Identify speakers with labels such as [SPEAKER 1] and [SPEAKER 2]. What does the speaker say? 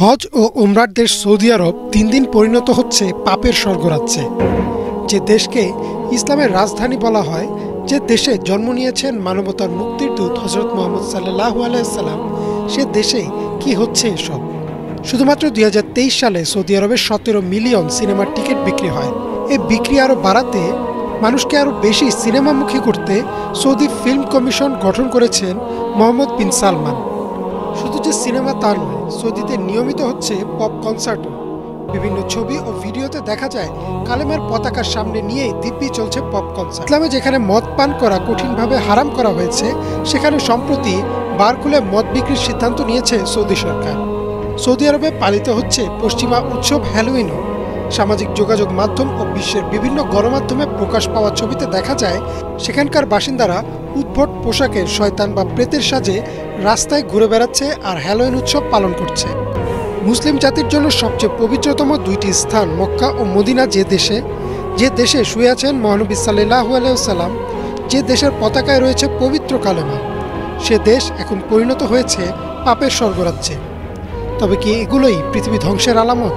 [SPEAKER 1] হজ ও উমরার দেশ সৌদি আরব দিন দিন পরিণত হচ্ছে পাপের স্বর্গরাজ্যে। যে দেশকে ইসলামের রাজধানী বলা হয়, যে দেশে জন্ম নিয়েছেন মানবতার মুক্তির দূত হজরত মুহাম্মদ সাল্লাল্লাহু আলাইহি সাল্লাম, সে দেশে কি হচ্ছে এসব? শুধুমাত্র 2023 সালে সৌদি আরবে 17 মিলিয়ন সিনেমার টিকিট বিক্রি হয়। এই বিক্রি আরও বাড়াতে, মানুষকে আরও বেশি সিনেমামুখী করতে সৌদি ফিল্ম কমিশন গঠন করেছেন মোহাম্মদ বিন সালমান। শুধু যে সিনেমা তা নয়, সৌদিতে নিয়মিত হচ্ছে পপ কনসার্টও। বিভিন্ন ছবি ও ভিডিওতে দেখা যায় কালেমার পতাকার সামনে নিয়েই দিব্যি চলছে পপ কনসার্ট। ইসলামে যেখানে মদ পান করা কঠিনভাবে হারাম করা হয়েছে, সেখানে সম্প্রতি বার খুলে মদ বিক্রির সিদ্ধান্ত নিয়েছে সৌদি সরকার। সৌদি আরবে পালিত হচ্ছে পশ্চিমা উৎসব হ্যালোউইনও। সামাজিক যোগাযোগ মাধ্যম ও বিশ্বের বিভিন্ন গণমাধ্যমে প্রকাশ পাওয়া ছবিতে দেখা যায় সেখানকার বাসিন্দারা উদ্ভট পোশাকে শয়তান বা প্রেতের সাজে রাস্তায় ঘুরে বেড়াচ্ছে আর হ্যালোউইন উৎসব পালন করছে। মুসলিম জাতির জন্য সবচেয়ে পবিত্রতম দুইটি স্থান মক্কা ও মদিনা, যে দেশে শুয়ে আছেন মহানবী সাল্লাল্লাহু আলাইহি ওয়াসাল্লাম, যে দেশের পতাকায় রয়েছে পবিত্র কালেমা, সে দেশ এখন পরিণত হয়েছে পাপের স্বর্গরাজ্যে। তবে কি এগুলোই পৃথিবী ধ্বংসের আলামত?